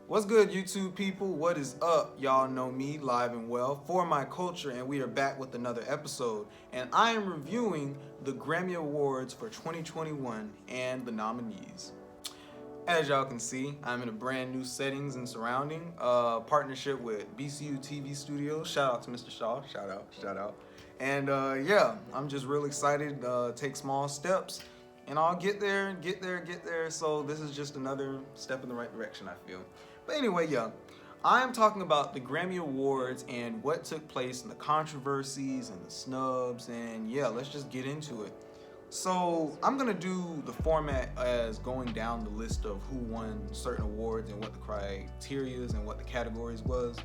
What's good, YouTube people? What is up? Y'all know me, live and well, for my culture, and we are back with another episode. And I am reviewing the Grammy Awards for 2021 and the nominees. As y'all can see, I'm in a brand new settings and surrounding. Partnership with BCU TV Studios. Shout out to Mr. Shaw. Shout out. And yeah, I'm just real excited. Take small steps, and I'll get there. So this is just another step in the right direction, I feel. But anyway, yeah, I am talking about the Grammy Awards and what took place and the controversies and the snubs, and yeah, let's just get into it. So I'm gonna do the format as going down the list of who won certain awards and what the criteria and what the categories was.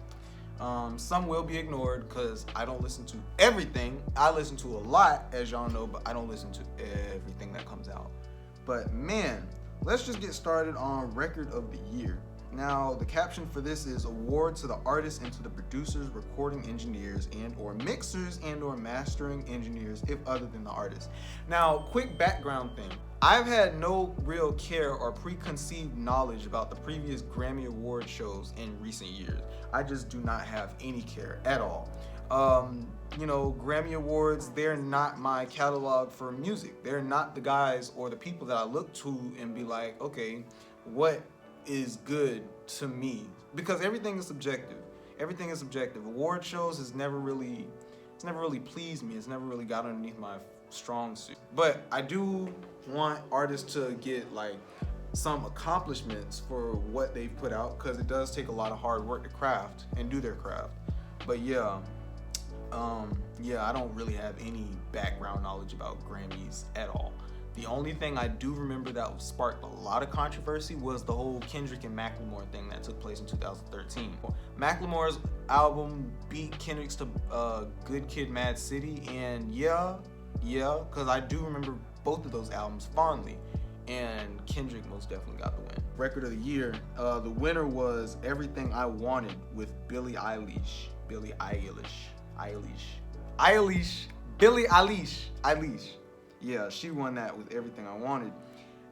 Some will be ignored because I don't listen to everything. I listen to a lot, as y'all know, but I don't listen to everything that comes out. But man, let's just get started on Record of the Year. Now, the caption for this is award to the artists and to the producers, recording engineers, and or mixers and or mastering engineers, if other than the artist. Now, quick background thing. I've had no real care or preconceived knowledge about the previous Grammy Award shows in recent years. I just do not have any care at all. Grammy Awards, they're not my catalog for music. They're not the guys or the people that I look to and be like, okay, what is good to me, because everything is subjective. Award shows it's never really pleased me. It's never really got underneath my strong suit. But I do want artists to get like some accomplishments for what they've put out, because it does take a lot of hard work to craft and do their craft. But yeah, I don't really have any background knowledge about Grammys at all. The only thing I do remember that sparked a lot of controversy was the whole Kendrick and Macklemore thing that took place in 2013. Macklemore's album beat Kendrick's to Good Kid, Mad City, and yeah, because I do remember both of those albums fondly, and Kendrick most definitely got the win. Record of the Year, the winner was Everything I Wanted with Billie Eilish. Yeah, she won that with Everything I Wanted.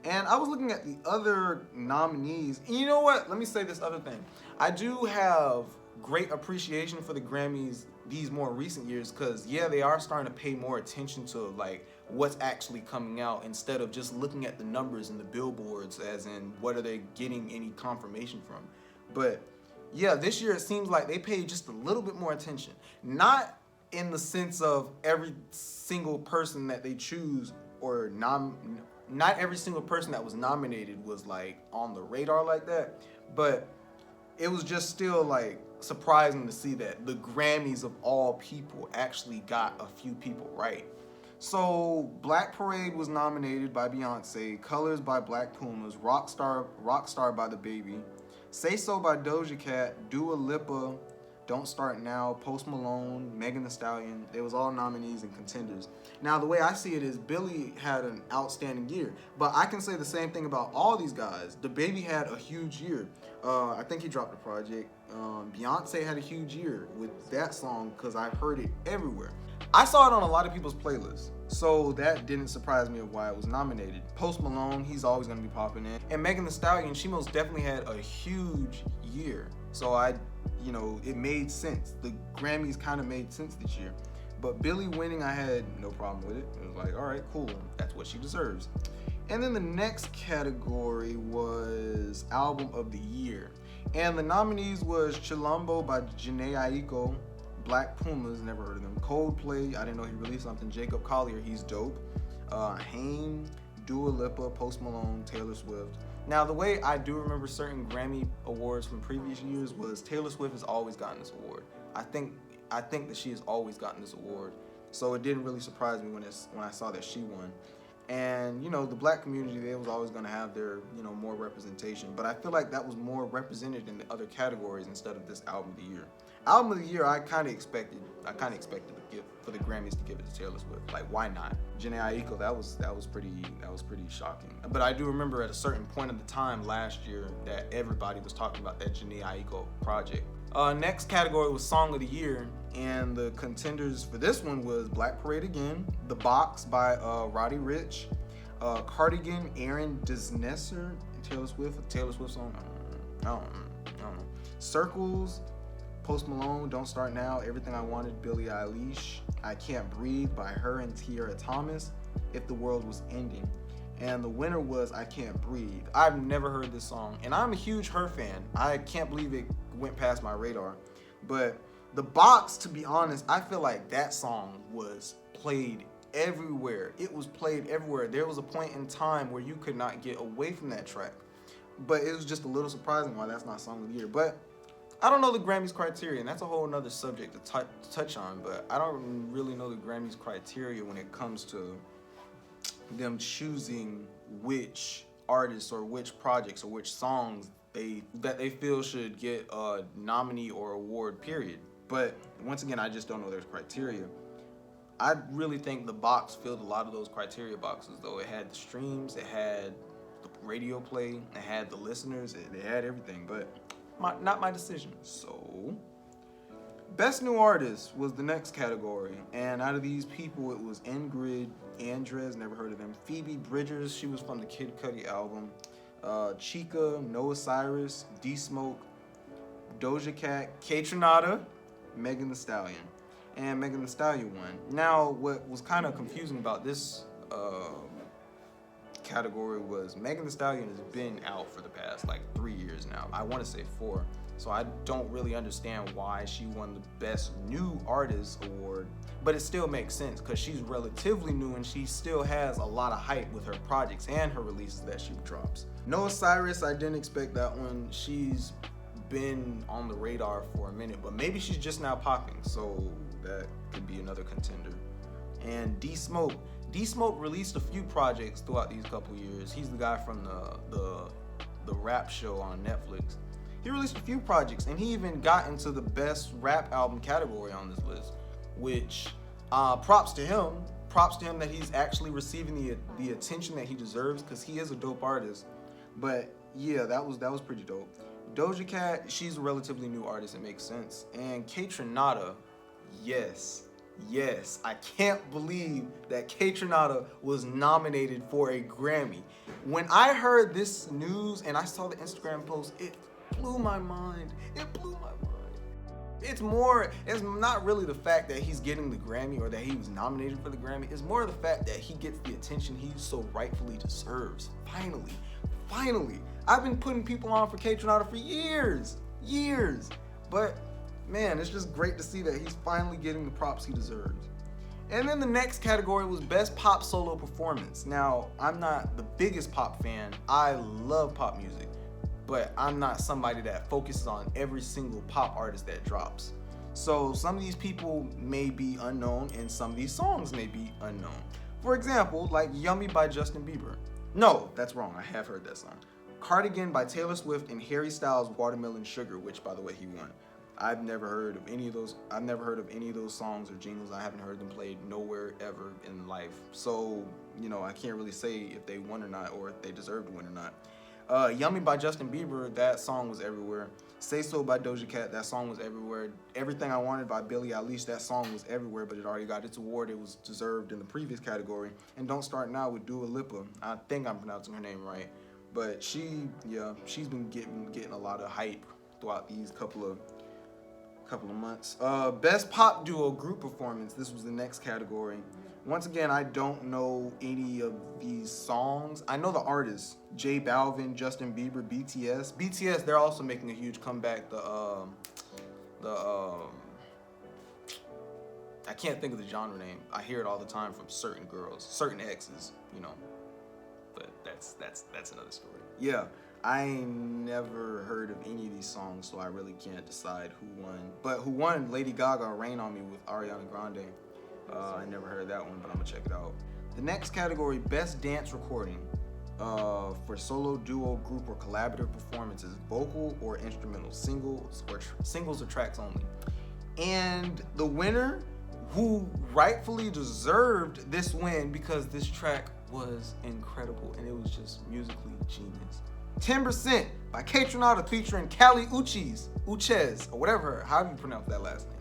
And I was looking at the other nominees. And you know what? Let me say this other thing. I do have great appreciation for the Grammys these more recent years, because yeah, they are starting to pay more attention to like what's actually coming out instead of just looking at the numbers and the billboards as in what are they getting any confirmation from. But yeah, this year it seems like they paid just a little bit more attention. Not in the sense of every single person that they choose or not every single person that was nominated was like on the radar like that, but it was just still like surprising to see that the Grammys of all people actually got a few people right. So Black Parade was nominated by Beyonce, Colors by Black Pumas, Rockstar by The Baby, Say So by Doja Cat, Dua Lipa, Don't Start Now, Post Malone, Megan Thee Stallion. They was all nominees and contenders. Now, the way I see it is Billy had an outstanding year, but I can say the same thing about all these guys. The Baby had a huge year. I think he dropped a project. Beyonce had a huge year with that song because I heard it everywhere. I saw it on a lot of people's playlists, so that didn't surprise me of why it was nominated. Post Malone, he's always going to be popping in. And Megan Thee Stallion, she most definitely had a huge year. So it made sense. The Grammys kind of made sense this year. But Billie winning, I had no problem with it. It was like, all right, cool. That's what she deserves. And then the next category was Album of the Year. And the nominees was Chilombo by Jhené Aiko, Black Pumas, never heard of them, Coldplay, I didn't know he released something, Jacob Collier, he's dope, Haim, Dua Lipa, Post Malone, Taylor Swift. Now, the way I do remember certain Grammy awards from previous years was Taylor Swift has always gotten this award. I think that she has always gotten this award, so it didn't really surprise me when I saw that she won. And the black community, they was always going to have their more representation, but I feel like that was more represented in the other categories instead of this Album of the Year. Album of the year, I kind of expected for the Grammys to give it to Taylor Swift. Like, why not? Jhené Aiko, that was pretty shocking. But I do remember at a certain point of the time last year that everybody was talking about that Jhené Aiko project. Next category was Song of the Year, and the contenders for this one was Black Parade again, The Box by Roddy Ricch, Cardigan, Aaron Desnesser, Taylor Swift song. I don't know. Circles, Post Malone, Don't Start Now, Everything I Wanted, Billie Eilish, I Can't Breathe by her and Tierra Thomas, If the World Was Ending. And the winner was I Can't Breathe. I've never heard this song, and I'm a huge Her fan. I can't believe it went past my radar. But The Box, to be honest, I feel like that song was played everywhere. It was played everywhere. There was a point in time where you could not get away from that track. But it was just a little surprising why that's not Song of the Year. But I don't know the Grammys criteria, and that's a whole nother subject to touch on, but I don't really know the Grammys criteria when it comes to them choosing which artists or which projects or which songs that they feel should get a nominee or award, period. But once again, I just don't know their criteria. I really think The Box filled a lot of those criteria boxes, though. It had the streams, it had the radio play, it had the listeners, it had everything, but not my decision. So, Best New Artist was the next category, and out of these people, it was Ingrid Andress, never heard of them, Phoebe Bridgers, she was from the Kid Cudi album, Chica, Noah Cyrus, D Smoke, Doja Cat, Kaytranada, Megan Thee Stallion, and Megan Thee Stallion won. Now, what was kind of confusing about this category was Megan Thee Stallion has been out for the past like 3 years now. I want to say 4. So I don't really understand why she won the Best New Artist award, but it still makes sense because she's relatively new and she still has a lot of hype with her projects and her releases that she drops. Noah Cyrus, I didn't expect that one. She's been on the radar for a minute, but maybe she's just now popping, so that could be another contender. And D Smoke released a few projects throughout these couple years. He's the guy from the rap show on Netflix. He released a few projects, and he even got into the Best Rap Album category on this list, which props to him. Props to him that he's actually receiving the attention that he deserves, because he is a dope artist. But yeah, that was pretty dope. Doja Cat, she's a relatively new artist, it makes sense. And Kaytranada, yes, I can't believe that Kaytranada was nominated for a Grammy. When I heard this news and I saw the Instagram post, it blew my mind. It's not really the fact that he's getting the Grammy or that he was nominated for the Grammy. It's more the fact that he gets the attention he so rightfully deserves. Finally. I've been putting people on for Kaytranada for years. But man, it's just great to see that he's finally getting the props he deserves. And then the next category was Best Pop Solo Performance. Now, I'm not the biggest pop fan. I love pop music, but I'm not somebody that focuses on every single pop artist that drops. So some of these people may be unknown and some of these songs may be unknown. For example, like Yummy by Justin Bieber. No, that's wrong. I have heard that song. Cardigan by Taylor Swift and Harry Styles' Watermelon Sugar, which by the way he won. I've never heard of any of those songs or jingles. I haven't heard them played nowhere ever in life. So, I can't really say if they won or not, or if they deserve to win or not. Yummy by Justin Bieber, that song was everywhere. Say So by Doja Cat, that song was everywhere. Everything I Wanted by Billie Eilish, that song was everywhere, but it already got its award. It was deserved in the previous category. And Don't Start Now with Dua Lipa. I think I'm pronouncing her name right. But she's been getting a lot of hype throughout these couple of months. Best Pop Duo Group Performance. This was the next category. Once again, I don't know any of these songs. I know the artists: J Balvin, Justin Bieber, BTS. BTS, they're also making a huge comeback. I can't think of the genre name. I hear it all the time from certain girls, certain exes, But that's another story. Yeah. I ain't never heard of any of these songs, so I really can't decide who won. But who won? Lady Gaga, Rain on Me with Ariana Grande. I never heard that one, but I'm gonna check it out. The next category, Best Dance Recording, for solo, duo, group, or collaborative performances, vocal or instrumental, singles or tracks only. And the winner, who rightfully deserved this win because this track was incredible and it was just musically genius. 10% by Kaytranada featuring Kali Uchis, or whatever, however you pronounce that last name.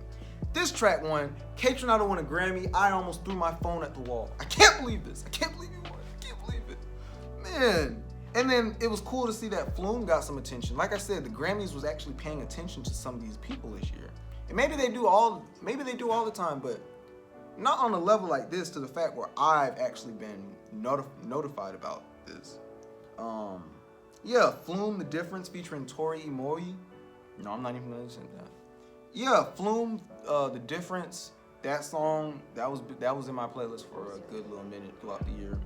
This track won. Kaytranada won a Grammy. I almost threw my phone at the wall. I can't believe this. I can't believe you won. I can't believe it. Man. And then it was cool to see that Flume got some attention. Like I said, the Grammys was actually paying attention to some of these people this year. And maybe they do all the time, but not on a level like this, to the fact where I've actually been notified about this. Yeah, Flume, The Difference featuring Tori Imoyi. No, I'm not even gonna say that. Yeah, Flume, The Difference, that song, that was in my playlist for a good little minute throughout the year.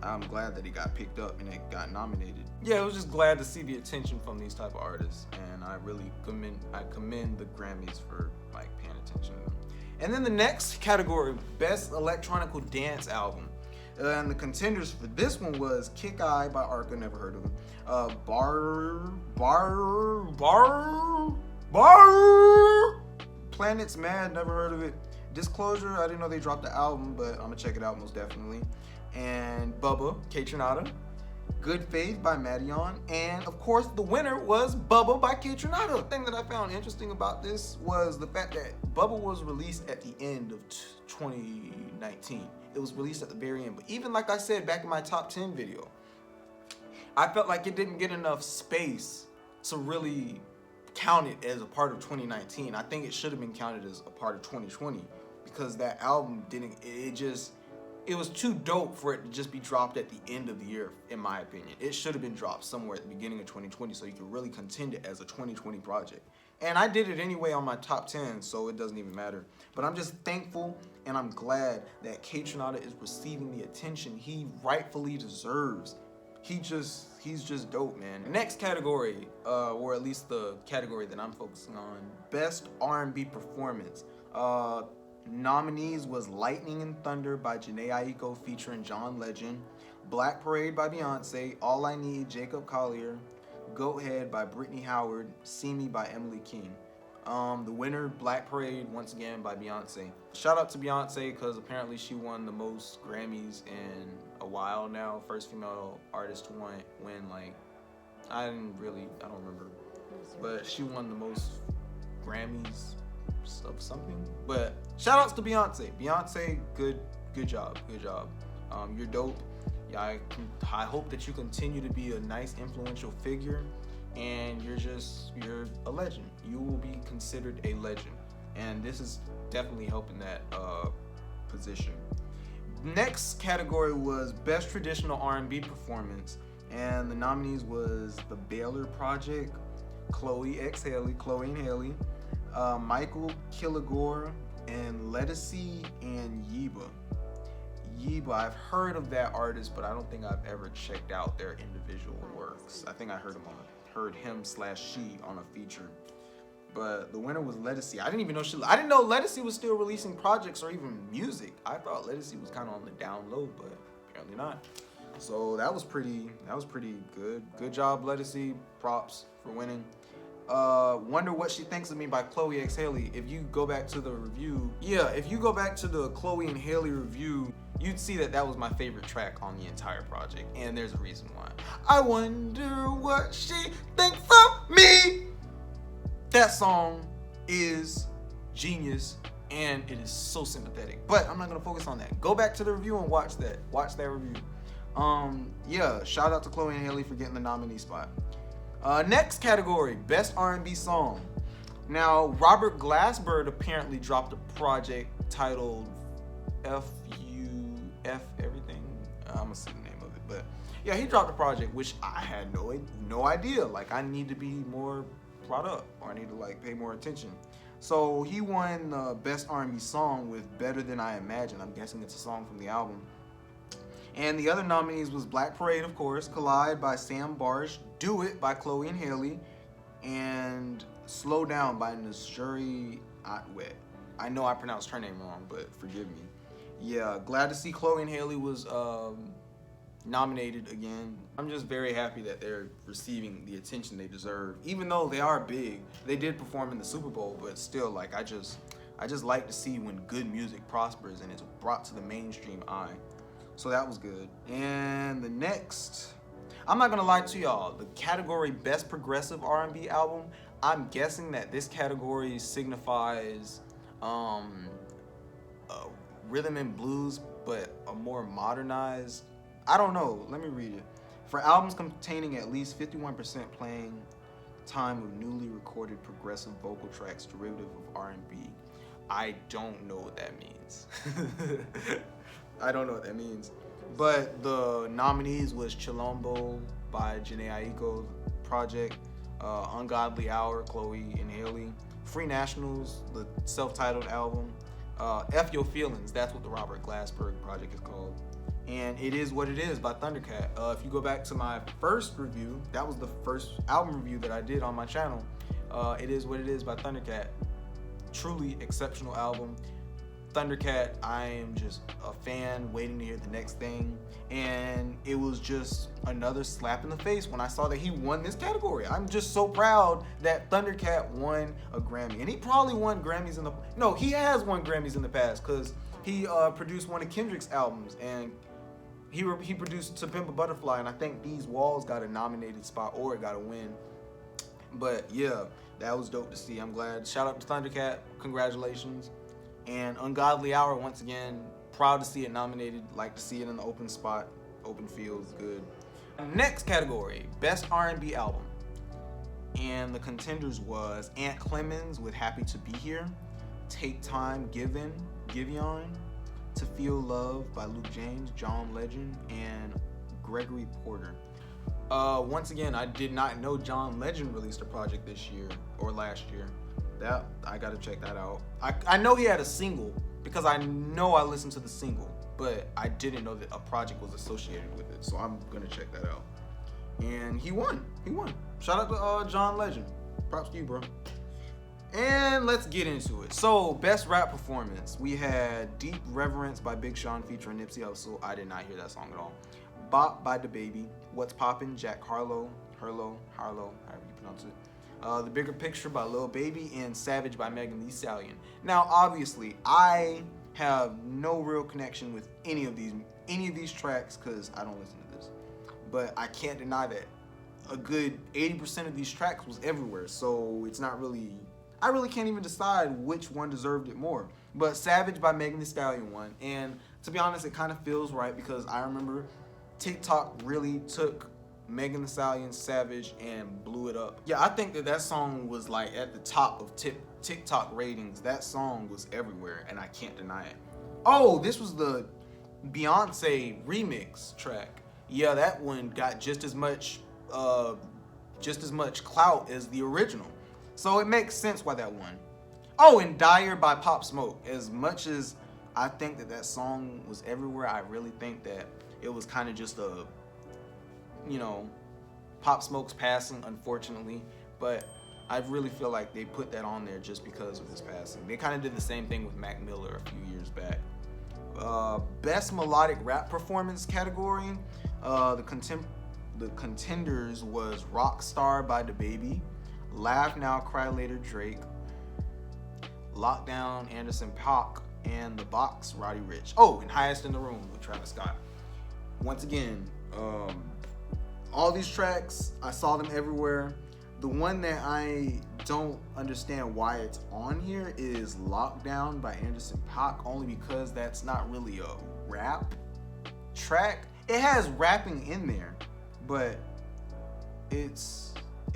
I'm glad that it got picked up and it got nominated. Yeah, I was just glad to see the attention from these type of artists, and I really commend the Grammys for like paying attention to them. And then the next category, Best Electronical Dance Album. And the contenders for this one was Kick Eye by Arca, never heard of him. Planets Mad, never heard of it. Disclosure, I didn't know they dropped the album, but I'm gonna check it out most definitely. And Bubba, Kaytranada. Good Faith by Madion. And of course, the winner was Bubba by Kaytranada. The thing that I found interesting about this was the fact that Bubba was released at the end of 2019. It was released at the very end. But even like I said back in my top 10 video, I felt like it didn't get enough space to really count it as a part of 2019. I think it should have been counted as a part of 2020 because that album it was too dope for it to just be dropped at the end of the year, in my opinion. It should have been dropped somewhere at the beginning of 2020 so you could really contend it as a 2020 project. And I did it anyway on my top 10, so it doesn't even matter. But I'm just thankful and I'm glad that Kaytranada is receiving the attention he rightfully deserves. He's just dope, man. The next category, or at least the category that I'm focusing on, Best R&B Performance. Nominees was Lightning and Thunder by Jhené Aiko featuring John Legend, Black Parade by Beyonce, All I Need, Jacob Collier, Goat Head by Brittany Howard, See Me by Emily King. The winner, Black Parade, once again by Beyonce. Shout out to Beyonce because apparently she won the most Grammys in a while now. First female artist to win like, I don't remember, but she won the most Grammys of something. But shout outs to Beyonce. Beyonce, good job. You're dope. Yeah, I hope that you continue to be a nice influential figure, and you're a legend. You will be considered a legend, and this is definitely helping that position. Next category was Best Traditional R&B Performance, and the nominees was The Baylor Project, Chloe and Haley, Michael Kilgore, and Ledisi and Yeba. I've heard of that artist, but I don't think I've ever checked out their individual works. I think I heard him/she on a feature. But the winner was Ledisi. I didn't know Ledisi was still releasing projects or even music. I thought Ledisi was kind of on the down low, but apparently not. So that was pretty good. Good job, Ledisi. Props for winning. Wonder What She Thinks of Me by Chloe X Haley. If you go back to the Chloe and Haley review, you'd see that was my favorite track on the entire project, and there's a reason why. I wonder what she thinks of me. That song is genius, and it is so sympathetic. But I'm not gonna focus on that. Go back to the review and watch that review. Yeah, shout out to Chloe and Haley for getting the nominee spot. Next category, Best R&B Song. Now, Robert Glasper apparently dropped a project titled F everything. I'm gonna see the name of it, but yeah, he dropped a project which I had no idea. Like, I need to be more brought up, or I need to like pay more attention. So he won the Best R&B Song with Better Than I Imagined. I'm guessing it's a song from the album. And the other nominees was Black Parade, of course, Collide by Sam Barsh, Do It by Chloe and Haley, and Slow Down by Nashuri Atwet. I know I pronounced her name wrong, but forgive me. Yeah, glad to see Chloe and Haley was nominated again. I'm just very happy that they're receiving the attention they deserve. Even though they are big, they did perform in the Super Bowl, but still, like, I just like to see when good music prospers and it's brought to the mainstream eye. So that was good. And the next, I'm not gonna lie to y'all, the category Best Progressive R&B Album, I'm guessing that this category signifies rhythm and blues, but a more modernized, I don't know, let me read it. For albums containing at least 51% playing time of newly recorded progressive vocal tracks derivative of R&B. I don't know what that means. I don't know what that means. But the nominees was Chilombo by Jhené Aiko Project, Ungodly Hour, Chloe and Haley, Free Nationals, the self-titled album, F Your Feelings, that's what the Robert Glasper project is called, and It Is What It Is by Thundercat. If you go back to my first review, that was the first album review that I did on my channel. It Is What It Is by Thundercat. Truly exceptional album. Thundercat, I am just a fan waiting to hear the next thing, and it was just another slap in the face when I saw that he won this category. I'm just so proud that Thundercat won a Grammy, and he probably won Grammys he has won Grammys in the past, because he produced one of Kendrick's albums, and he produced To Pimp a Butterfly, and I think These Walls got a nominated spot, or it got a win. But yeah, that was dope to see. I'm glad. Shout out to Thundercat, congratulations. And Ungodly Hour, once again, proud to see it nominated. Like to see it in the open spot. Open fields, good. Next category, Best R&B Album. And the contenders was Ant Clemens with Happy to Be Here, Take Time, Giveon, To Feel Love by Luke James, John Legend, and Gregory Porter. Once again, I did not know John Legend released a project this year or last year. That I gotta check that out. I know he had a single because I know I listened to the single, but I didn't know that a project was associated with it. So I'm gonna check that out. And he won. Shout out to John Legend. Props to you, bro. And let's get into it. So, best rap performance. We had Deep Reverence by Big Sean featuring Nipsey Hussle. I did not hear that song at all. Bop by DaBaby. What's Poppin', Jack Harlow, however you pronounce it. The Bigger Picture by Lil Baby, and Savage by Megan Thee Stallion. Now, obviously, I have no real connection with any of these tracks because I don't listen to this. But I can't deny that a good 80% of these tracks was everywhere. So it's not really, I really can't even decide which one deserved it more. But Savage by Megan Thee Stallion won. And to be honest, it kind of feels right because I remember TikTok really took Megan Thee Stallion, Savage, and blew it up. Yeah, I think that song was like at the top of TikTok ratings. That song was everywhere, and I can't deny it. Oh, this was the Beyonce remix track. Yeah, that one got just as much clout as the original. So it makes sense why that won. Oh, and Dire by Pop Smoke. As much as I think that song was everywhere, I really think that it was kind of just a, Pop Smoke's passing, unfortunately, but I really feel like they put that on there just because of his passing. They kind of did the same thing with Mac Miller a few years back. Best Melodic Rap Performance category, the contenders was Rockstar by DaBaby, Laugh Now, Cry Later Drake, Lockdown Anderson .Paak, and The Box Roddy Ricch. Oh, and Highest in the Room with Travis Scott. Once again, all these tracks, I saw them everywhere. The one that I don't understand why it's on here is Lockdown by Anderson .Paak, only because that's not really a rap track. It has rapping in there, but it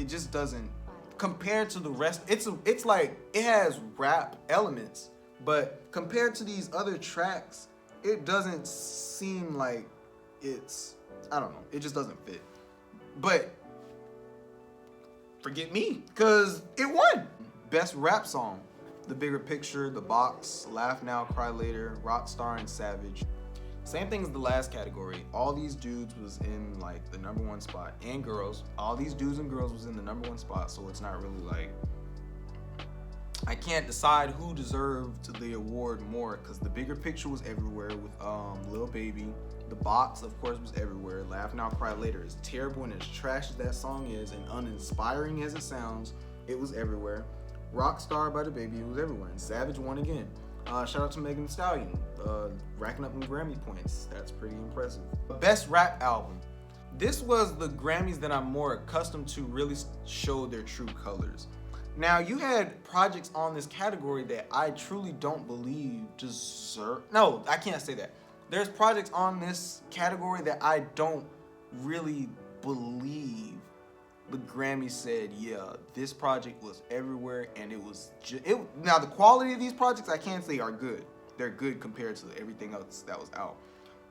just doesn't, compared to the rest, it's like it has rap elements, but compared to these other tracks, it doesn't seem like it's, I don't know, it just doesn't fit. But forget me, because it won. Best rap song, The Bigger Picture, The Box, Laugh Now, Cry Later, Rockstar, and Savage. Same thing as the last category. All these dudes was in like the #1 spot, and girls. All these dudes and girls was in the #1 spot, so it's not really like, I can't decide who deserved the award more, because The Bigger Picture was everywhere with Lil Baby, The Box, of course, was everywhere. Laugh Now, Cry Later. As terrible and as trash as that song is and uninspiring as it sounds, it was everywhere. Rockstar by DaBaby, it was everywhere. And Savage won again. Shout out to Megan Thee Stallion, racking up some Grammy points. That's pretty impressive. Best Rap Album. This was the Grammys that I'm more accustomed to really show their true colors. Now, you had projects on this category that I truly don't believe deserve... No, I can't say that. There's projects on this category that I don't really believe the Grammy said, yeah, this project was everywhere, and it was now, the quality of these projects, I can't say are good. They're good compared to everything else that was out.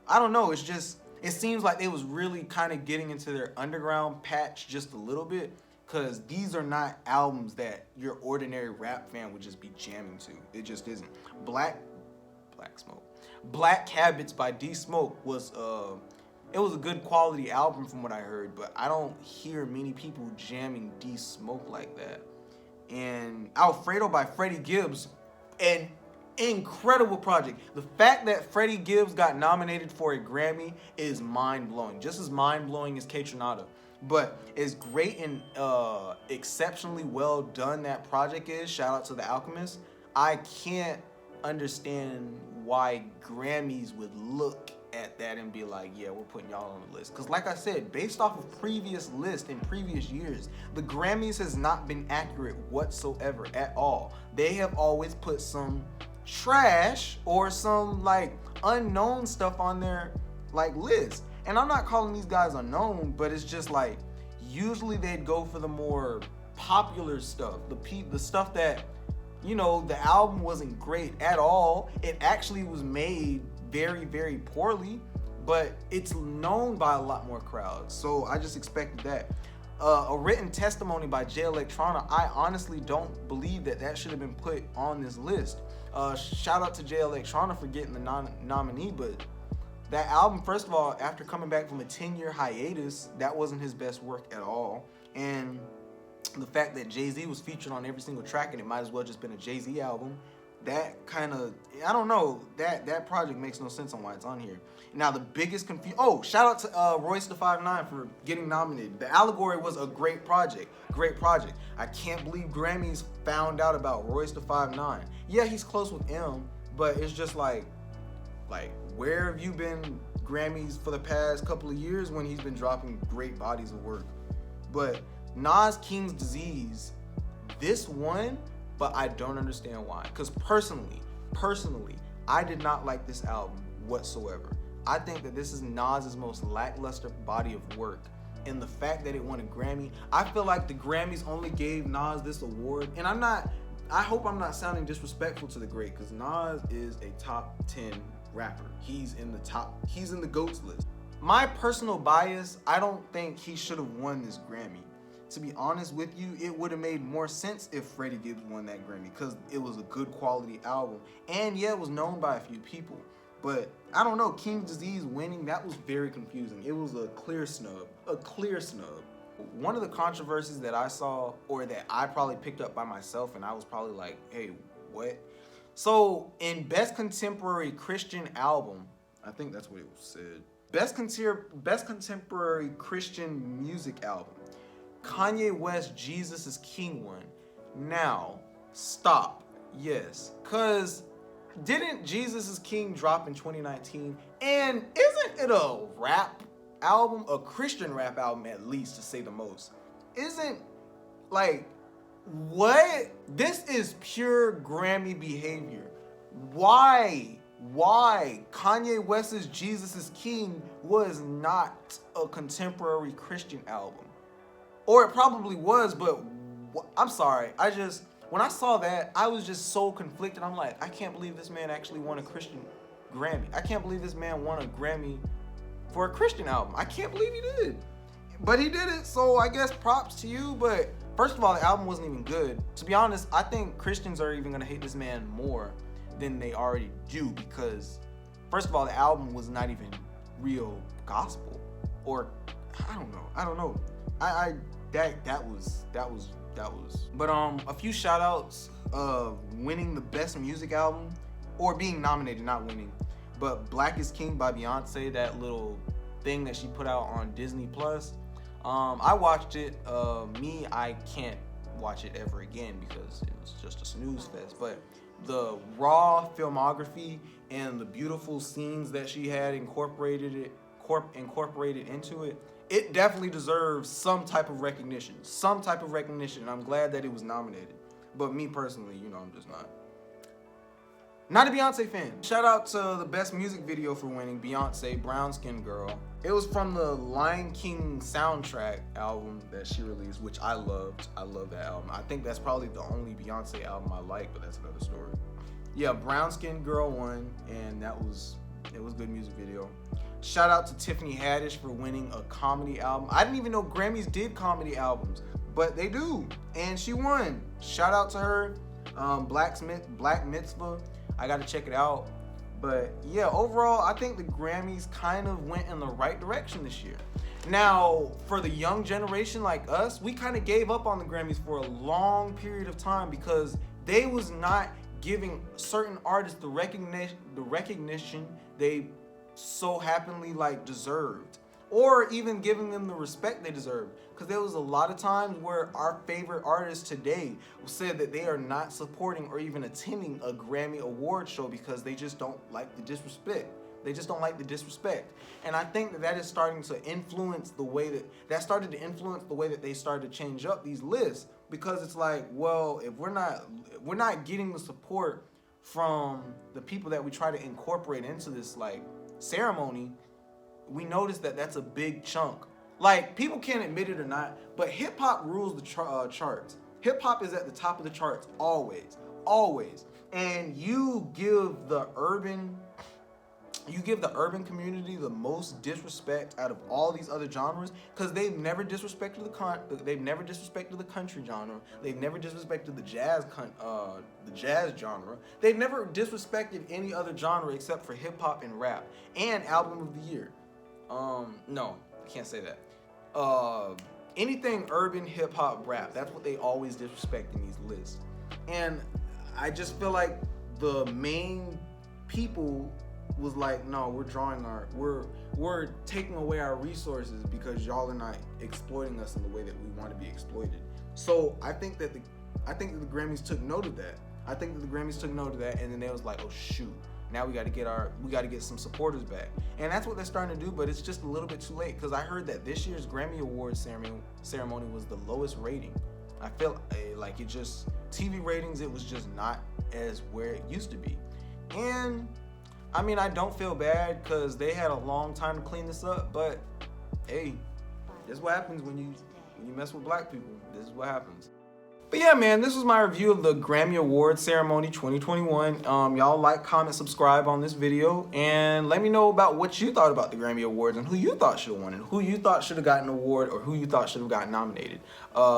I don't know, it's just... It seems like they was really kind of getting into their underground patch just a little bit, because these are not albums that your ordinary rap fan would just be jamming to. It just isn't. Black Habits by D Smoke was it was a good quality album from what I heard, but I don't hear many people jamming D Smoke like that. And Alfredo by Freddie Gibbs, an incredible project. The fact that Freddie Gibbs got nominated for a Grammy is mind-blowing. Just as mind-blowing as K-Tronada. But as great and exceptionally well done that project is, shout out to The Alchemist, I can't understand why Grammys would look at that and be like, yeah, we're putting y'all on the list. Because like I said, based off of previous lists in previous years, the Grammys has not been accurate whatsoever at all. They have always put some trash or some like unknown stuff on their like list. And I'm not calling these guys unknown, but it's just like usually they'd go for the more popular stuff, the stuff that, you know, the album wasn't great at all. It actually was made very, very poorly, but it's known by a lot more crowds. So I just expected that. A Written Testimony by Jay Electronica, I honestly don't believe that should have been put on this list. Shout out to Jay Electronica for getting the nominee, but that album, first of all, after coming back from a 10-year hiatus, that wasn't his best work at all. And the fact that Jay-Z was featured on every single track and it might as well just been a Jay-Z album, that kind of, I don't know, that project makes no sense on why it's on here. Now, the biggest shout out to Royce da 5'9" for getting nominated. The Allegory was a great project. I can't believe Grammys found out about Royce da 5'9". Yeah, he's close with M, but it's just like, where have you been, Grammys, for the past couple of years when he's been dropping great bodies of work? But Nas King's Disease, this one, but I don't understand why. Because personally, I did not like this album whatsoever. I think that this is Nas's most lackluster body of work. And the fact that it won a Grammy, I feel like the Grammys only gave Nas this award. And I hope I'm not sounding disrespectful to the great, because Nas is a top 10 rapper. He's in the GOATs list. My personal bias, I don't think he should have won this Grammy. To be honest with you, it would have made more sense if Freddie Gibbs won that Grammy, because it was a good quality album. And yeah, it was known by a few people. But I don't know, King's Disease winning, that was very confusing. It was a clear snub. One of the controversies that I saw, or that I probably picked up by myself, and I was probably like, hey, what? So in Best Contemporary Christian Album, I think that's what it said. Best Contemporary Christian Music Album, Kanye West, Jesus is King won. Now, stop. Yes, because didn't Jesus is King drop in 2019? And isn't it a rap album? A Christian rap album, at least, to say the most. Isn't, like, what? This is pure Grammy behavior. Why Kanye West's Jesus is King was not a contemporary Christian album? Or it probably was, but I'm sorry. When I saw that, I was just so conflicted. I'm like, I can't believe this man actually won a Christian Grammy. I can't believe this man won a Grammy for a Christian album. I can't believe he did. But he did it, so I guess props to you. But first of all, the album wasn't even good. To be honest, I think Christians are even gonna hate this man more than they already do, because first of all, the album was not even real gospel. Or I don't know. That was. But a few shout outs of winning the best music album, or being nominated, not winning. but Black is King by Beyonce, that little thing that she put out on Disney Plus, I watched it. I can't watch it ever again because it was just a snooze fest. But the raw filmography and the beautiful scenes that she had incorporated into it, it definitely deserves some type of recognition. And I'm glad that it was nominated. But me personally, I'm just not a Beyonce fan. Shout out to the best music video for winning, Beyonce, Brown Skin Girl. It was from the Lion King soundtrack album that she released, which I loved. I love that album. I think that's probably the only Beyonce album I like, but that's another story. Yeah, Brown Skin Girl won, and it was a good music video. Shout out to Tiffany Haddish for winning a comedy album. I didn't even know Grammys did comedy albums, but they do, and she won. Shout out to her. Black Mitzvah. I gotta check it out. But yeah, overall, I think the Grammys kind of went in the right direction this year. Now, for the young generation like us, we kind of gave up on the Grammys for a long period of time because they was not giving certain artists the recognition they so happily deserved, or even giving them the respect they deserved. Because there was a lot of times where our favorite artists today said that they are not supporting or even attending a Grammy award show because they just don't like the disrespect. And I think that is starting to influence the way that started to influence the way that they started to change up these lists, because it's like, well, if we're not getting the support from the people that we try to incorporate into this ceremony, we notice that that's a big chunk. People can't admit it or not, but hip hop rules the charts. Hip hop is at the top of the charts always. And you give the urban community the most disrespect out of all these other genres, because they've never disrespected the country genre. They've never disrespected the jazz genre. They've never disrespected any other genre except for hip hop and rap and album of the year. No, I can't say that. Anything urban, hip hop, rap, that's what they always disrespect in these lists. And I just feel like the main people was like, no, we're taking away our resources because y'all are not exploiting us in the way that we want to be exploited. So I think that the Grammys took note of that. And then they was like, oh shoot, now we got to get some supporters back. And that's what they're starting to do, but it's just a little bit too late, because I heard that this year's Grammy Awards ceremony was the lowest rating. I feel like TV ratings, it was just not as where it used to be. And I mean, I don't feel bad because they had a long time to clean this up, but hey, this is what happens when you mess with black people. This is what happens. But yeah, man, this was my review of the Grammy Awards ceremony 2021. Y'all like, comment, subscribe on this video, and let me know about what you thought about the Grammy Awards and who you thought should have won and who you thought should have gotten an award or who you thought should have gotten nominated.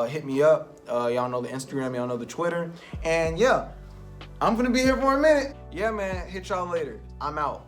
Hit me up. Y'all know the Instagram, y'all know the Twitter. And yeah, I'm gonna be here for a minute. Yeah, man, hit y'all later. I'm out.